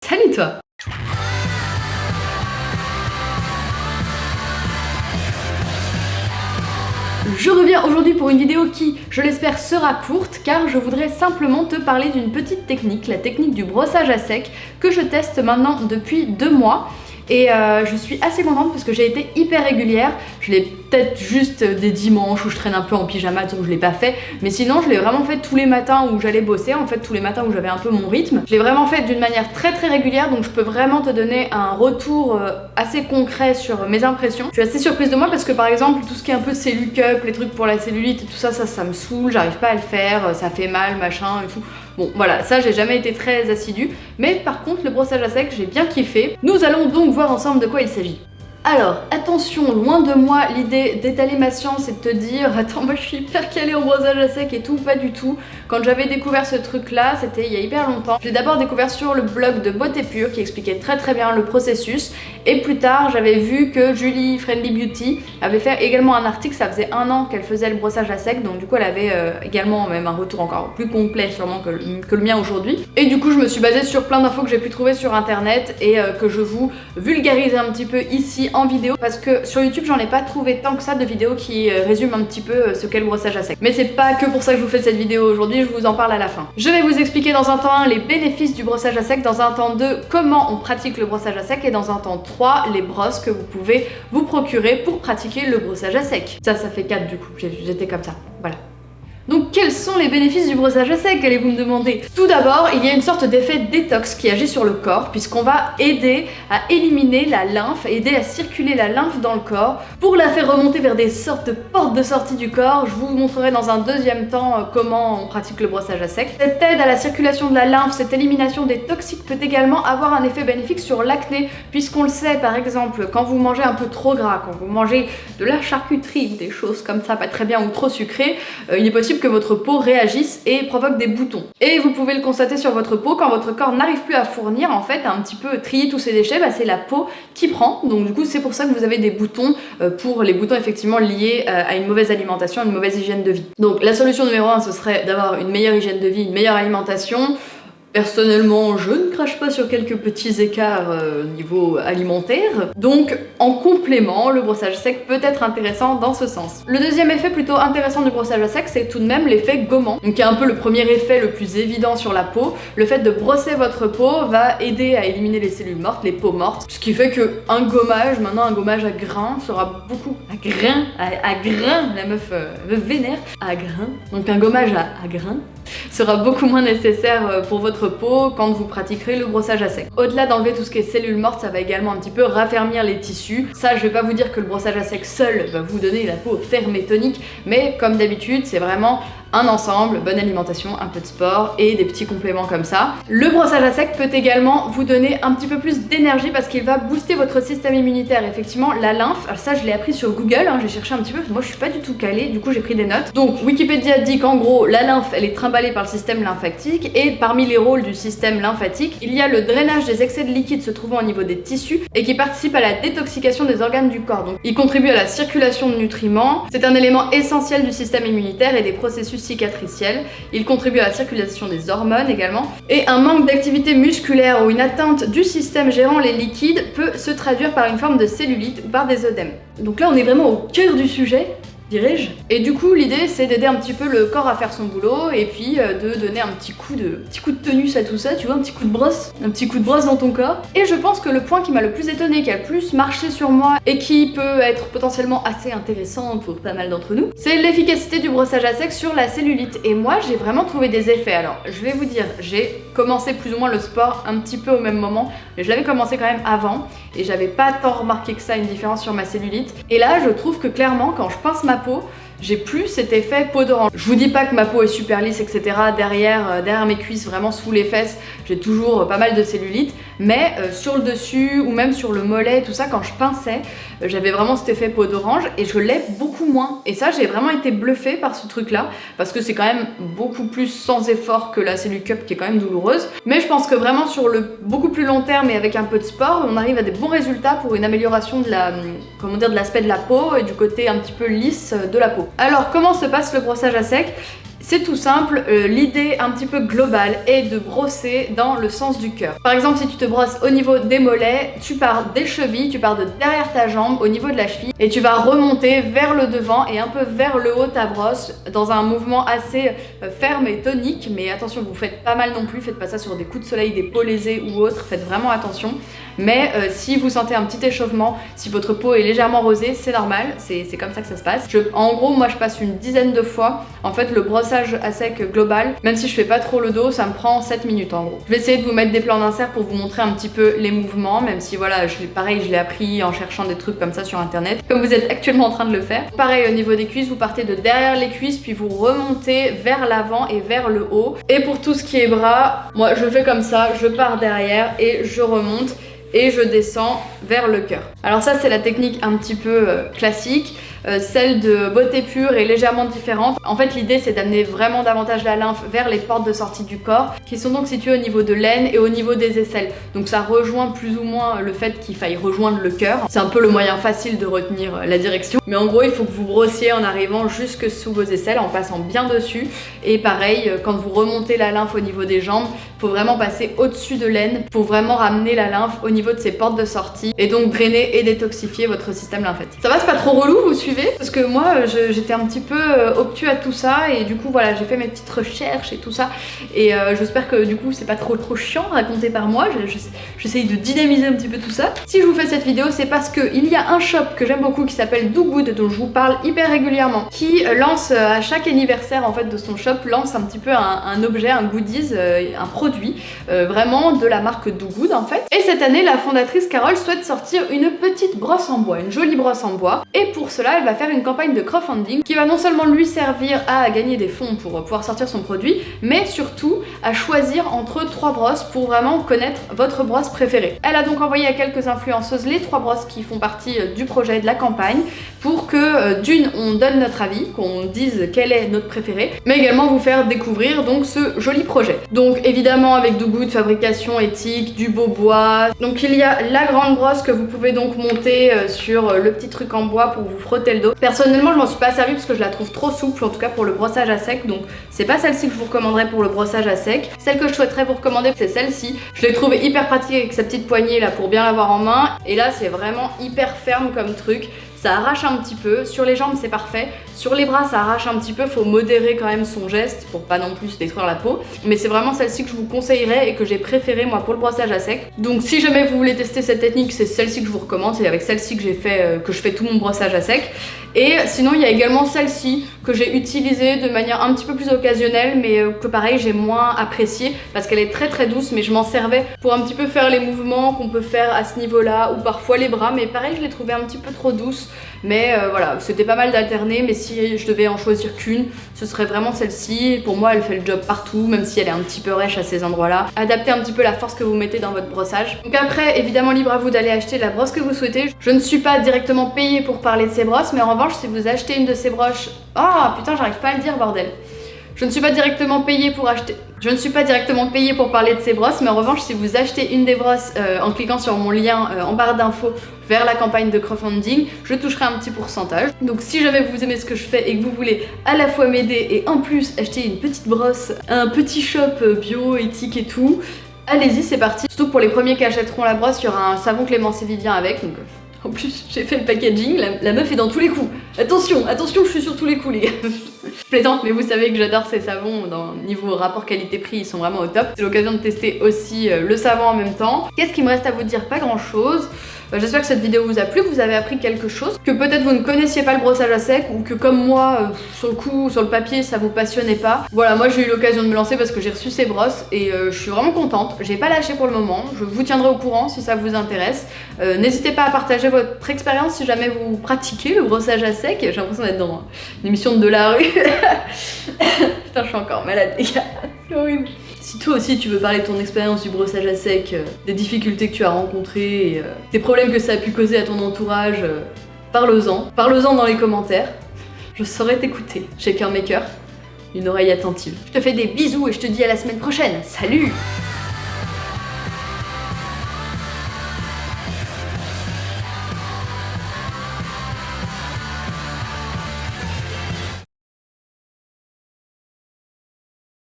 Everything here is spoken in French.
Salut toi! Je reviens aujourd'hui pour une vidéo qui, je l'espère, sera courte car je voudrais simplement te parler d'une petite technique, la technique du brossage à sec que je teste maintenant depuis 2 mois. Et je suis assez contente parce que j'ai été hyper régulière. Je l'ai peut-être juste des dimanches où je traîne un peu en pyjama, donc je l'ai pas fait. Mais sinon, je l'ai vraiment fait tous les matins où j'allais bosser, en fait tous les matins où j'avais un peu mon rythme. Je l'ai vraiment fait d'une manière très régulière, donc je peux vraiment te donner un retour assez concret sur mes impressions. Je suis assez surprise de moi parce que par exemple, tout ce qui est un peu cellucup, les trucs pour la cellulite et tout ça, ça me saoule, j'arrive pas à le faire, ça fait mal, machin et tout. Bon voilà, ça j'ai jamais été très assidue, mais par contre le brossage à sec j'ai bien kiffé. Nous allons donc voir ensemble de quoi il s'agit. Alors, attention, loin de moi l'idée d'étaler ma science et de te dire attends moi je suis hyper calée en brossage à sec et tout, pas du tout. Quand j'avais découvert ce truc là, c'était il y a hyper longtemps. J'ai d'abord découvert sur le blog de Beauté Pure qui expliquait très bien le processus, et plus tard j'avais vu que Julie Friendly Beauty avait fait également un article, ça faisait 1 an qu'elle faisait le brossage à sec, donc du coup elle avait également même un retour encore plus complet sûrement que le mien aujourd'hui. Et du coup je me suis basée sur plein d'infos que j'ai pu trouver sur internet et que je vous vulgarise un petit peu ici en vidéo parce que sur YouTube j'en ai pas trouvé tant que ça de vidéos qui résument un petit peu ce qu'est le brossage à sec. Mais c'est pas que pour ça que je vous fais cette vidéo aujourd'hui, je vous en parle à la fin. Je vais vous expliquer dans un temps 1 les bénéfices du brossage à sec, dans un temps 2 comment on pratique le brossage à sec et dans un temps 3 les brosses que vous pouvez vous procurer pour pratiquer le brossage à sec. Ça fait 4 du coup, j'étais comme ça, voilà. Donc quels sont les bénéfices du brossage à sec, allez-vous me demander? Tout d'abord, il y a une sorte d'effet détox qui agit sur le corps puisqu'on va aider à éliminer la lymphe, aider à circuler la lymphe dans le corps pour la faire remonter vers des sortes de portes de sortie du corps. Je vous montrerai dans un deuxième temps comment on pratique le brossage à sec. Cette aide à la circulation de la lymphe, cette élimination des toxiques peut également avoir un effet bénéfique sur l'acné puisqu'on le sait par exemple quand vous mangez un peu trop gras, quand vous mangez de la charcuterie, des choses comme ça pas très bien ou trop sucrées, il est possible que votre peau réagisse et provoque des boutons. Et vous pouvez le constater sur votre peau, quand votre corps n'arrive plus à fournir en fait, à un petit peu trier tous ces déchets, c'est la peau qui prend. Donc du coup c'est pour ça que vous avez des boutons, pour les boutons effectivement liés à une mauvaise alimentation, une mauvaise hygiène de vie. Donc la solution numéro 1 ce serait d'avoir une meilleure hygiène de vie, une meilleure alimentation. Personnellement, je ne crache pas sur quelques petits écarts niveau alimentaire, donc en complément, le brossage sec peut être intéressant dans ce sens. Le deuxième effet plutôt intéressant du brossage à sec, c'est tout de même l'effet gommant, donc qui est un peu le premier effet le plus évident sur la peau. Le fait de brosser votre peau va aider à éliminer les cellules mortes, les peaux mortes, ce qui fait que un gommage, maintenant un gommage à grains sera beaucoup à grains, la meuf vénère, à grains, donc un gommage à grains sera beaucoup moins nécessaire pour votre peau quand vous pratiquerez le brossage à sec. Au-delà d'enlever tout ce qui est cellules mortes, ça va également un petit peu raffermir les tissus. Ça, je vais pas vous dire que le brossage à sec seul va vous donner la peau ferme et tonique, mais comme d'habitude, c'est vraiment un ensemble, bonne alimentation, un peu de sport et des petits compléments comme ça. Le brossage à sec peut également vous donner un petit peu plus d'énergie parce qu'il va booster votre système immunitaire. Effectivement, la lymphe, alors ça je l'ai appris sur Google, j'ai cherché un petit peu, moi je suis pas du tout calée, du coup j'ai pris des notes. Donc Wikipédia dit qu'en gros, la lymphe elle est trimballée par le système lymphatique et parmi les rôles du système lymphatique, il y a le drainage des excès de liquide se trouvant au niveau des tissus et qui participe à la détoxication des organes du corps. Donc il contribue à la circulation de nutriments, c'est un élément essentiel du système immunitaire et des processus cicatriciel. Il contribue à la circulation des hormones également. Et un manque d'activité musculaire ou une atteinte du système gérant les liquides peut se traduire par une forme de cellulite ou par des œdèmes. Donc là on est vraiment au cœur du sujet, dirais-je. Et du coup l'idée c'est d'aider un petit peu le corps à faire son boulot et puis de donner un petit coup de tonus à tout ça, tu vois, un petit coup de brosse dans ton corps. Et je pense que le point qui m'a le plus étonné, qui a le plus marché sur moi et qui peut être potentiellement assez intéressant pour pas mal d'entre nous, c'est l'efficacité du brossage à sec sur la cellulite. Et moi j'ai vraiment trouvé des effets. Alors je vais vous dire, j'ai commencé plus ou moins le sport un petit peu au même moment, mais je l'avais commencé quand même avant et j'avais pas tant remarqué que ça une différence sur ma cellulite. Et là je trouve que clairement quand je pince ma peau, j'ai plus cet effet peau d'orange. Je vous dis pas que ma peau est super lisse, etc. Derrière mes cuisses, vraiment sous les fesses, j'ai toujours pas mal de cellulite, mais sur le dessus ou même sur le mollet, tout ça, quand je pinçais, j'avais vraiment cet effet peau d'orange et je l'ai beaucoup moins. Et ça, j'ai vraiment été bluffée par ce truc-là, parce que c'est quand même beaucoup plus sans effort que la cellucup qui est quand même douloureuse. Mais je pense que vraiment sur le beaucoup plus long terme et avec un peu de sport, on arrive à des bons résultats pour une amélioration de la, de l'aspect de la peau et du côté un petit peu lisse de la peau. Alors comment se passe le brossage à sec ? C'est tout simple, l'idée un petit peu globale est de brosser dans le sens du cœur. Par exemple, si tu te brosses au niveau des mollets, tu pars des chevilles, tu pars de derrière ta jambe au niveau de la cheville et tu vas remonter vers le devant et un peu vers le haut ta brosse dans un mouvement assez ferme et tonique. Mais attention, vous faites pas mal non plus, faites pas ça sur des coups de soleil, des peaux lésées ou autres, faites vraiment attention. Mais si vous sentez un petit échauffement, si votre peau est légèrement rosée, c'est normal, c'est comme ça que ça se passe. En gros, moi je passe une dizaine de fois. En fait, le brossage à sec global, même si je fais pas trop le dos, ça me prend 7 minutes en gros. Je vais essayer de vous mettre des plans d'insert pour vous montrer un petit peu les mouvements, même si voilà, pareil, je l'ai appris en cherchant des trucs comme ça sur internet, comme vous êtes actuellement en train de le faire. Pareil, au niveau des cuisses, vous partez de derrière les cuisses, puis vous remontez vers l'avant et vers le haut. Et pour tout ce qui est bras, moi je fais comme ça, je pars derrière et je remonte. Et je descends vers le cœur. Alors ça c'est la technique un petit peu classique. Celle de beauté pure est légèrement différente. En fait l'idée c'est d'amener vraiment davantage la lymphe vers les portes de sortie du corps qui sont donc situées au niveau de l'aine et au niveau des aisselles. Donc ça rejoint plus ou moins le fait qu'il faille rejoindre le cœur. C'est un peu le moyen facile de retenir la direction. Mais en gros il faut que vous brossiez en arrivant jusque sous vos aisselles en passant bien dessus. Et pareil quand vous remontez la lymphe au niveau des jambes, il faut vraiment passer au-dessus de l'aine pour vraiment ramener la lymphe au niveau de ses portes de sortie et donc drainer et détoxifier votre système lymphatique. Ça va, c'est pas trop relou, vous suivez? Parce que moi j'étais un petit peu obtus à tout ça et du coup voilà, j'ai fait mes petites recherches et tout ça et j'espère que du coup c'est pas trop chiant raconté par moi. J'essaye de dynamiser un petit peu tout ça. Si je vous fais cette vidéo, c'est parce que il y a un shop que j'aime beaucoup qui s'appelle Do Good, dont je vous parle hyper régulièrement, qui lance à chaque anniversaire en fait de son shop, lance un petit peu un objet, un goodies, un produit vraiment de la marque Do Good en fait. Et cette année la fondatrice Carole souhaite sortir une petite brosse en bois, une jolie brosse en bois, et pour cela elle va faire une campagne de crowdfunding qui va non seulement lui servir à gagner des fonds pour pouvoir sortir son produit, mais surtout à choisir entre 3 brosses pour vraiment connaître votre brosse préférée. Elle a donc envoyé à quelques influenceuses les 3 brosses qui font partie du projet, de la campagne, pour que d'une on donne notre avis, qu'on dise quelle est notre préférée, mais également vous faire découvrir donc ce joli projet. Donc évidemment avec Do Good, fabrication éthique, du beau bois. Donc il y a la grande brosse que vous pouvez donc monter sur le petit truc en bois pour vous frotter le dos. Personnellement je m'en suis pas servie parce que je la trouve trop souple, en tout cas pour le brossage à sec, donc c'est pas celle-ci que je vous recommanderais pour le brossage à sec. Celle que je souhaiterais vous recommander c'est celle-ci. Je l'ai trouvée hyper pratique avec sa petite poignée là pour bien l'avoir en main, et là c'est vraiment hyper ferme comme truc. Ça arrache un petit peu, sur les jambes c'est parfait, sur les bras ça arrache un petit peu, faut modérer quand même son geste pour pas non plus détruire la peau, mais c'est vraiment celle-ci que je vous conseillerais et que j'ai préférée moi pour le brossage à sec. Donc si jamais vous voulez tester cette technique, c'est celle-ci que je vous recommande, c'est avec celle-ci que je fais tout mon brossage à sec. Et sinon il y a également celle-ci que j'ai utilisée de manière un petit peu plus occasionnelle, mais que pareil j'ai moins appréciée parce qu'elle est très douce, mais je m'en servais pour un petit peu faire les mouvements qu'on peut faire à ce niveau-là, ou parfois les bras, mais pareil je l'ai trouvée un petit peu trop douce. Mais voilà, c'était pas mal d'alterner, mais si je devais en choisir qu'une, ce serait vraiment celle-ci. Pour moi elle fait le job partout, même si elle est un petit peu rêche à ces endroits-là. Adaptez un petit peu la force que vous mettez dans votre brossage. Donc après, évidemment libre à vous d'aller acheter la brosse que vous souhaitez. Je ne suis pas directement payée pour parler de ces brosses, mais en revanche si vous achetez une de ces broches... Oh putain, j'arrive pas à le dire bordel. Je ne suis pas directement payée pour parler de ces brosses, mais en revanche si vous achetez une des brosses en cliquant sur mon lien en barre d'infos vers la campagne de crowdfunding, je toucherai un petit pourcentage. Donc si jamais vous aimez ce que je fais et que vous voulez à la fois m'aider et en plus acheter une petite brosse, un petit shop bio, éthique et tout, allez-y, c'est parti. Surtout pour les premiers qui achèteront la brosse, il y aura un savon Clémence et Vivien avec, donc en plus j'ai fait le packaging, la meuf est dans tous les coups. Attention, je suis sur tous les coups les gars. Je plaisante, mais vous savez que j'adore ces savons, niveau rapport qualité-prix ils sont vraiment au top. C'est l'occasion de tester aussi le savon en même temps. Qu'est-ce qu'il me reste à vous dire? Pas grand chose. J'espère que cette vidéo vous a plu, que vous avez appris quelque chose, que peut-être vous ne connaissiez pas le brossage à sec, ou que comme moi, sur le coup, sur le papier, ça vous passionnait pas. Voilà, moi j'ai eu l'occasion de me lancer parce que j'ai reçu ces brosses et je suis vraiment contente. J'ai pas lâché pour le moment, je vous tiendrai au courant si ça vous intéresse. N'hésitez pas à partager votre expérience si jamais vous pratiquez le brossage à sec. J'ai l'impression d'être dans une émission de la rue. Putain, je suis encore malade les gars, c'est horrible. Si toi aussi tu veux parler de ton expérience du brossage à sec, des difficultés que tu as rencontrées, et, des problèmes que ça a pu causer à ton entourage, parle-en dans les commentaires. Je saurais t'écouter. Shaker maker, une oreille attentive. Je te fais des bisous et je te dis à la semaine prochaine. Salut!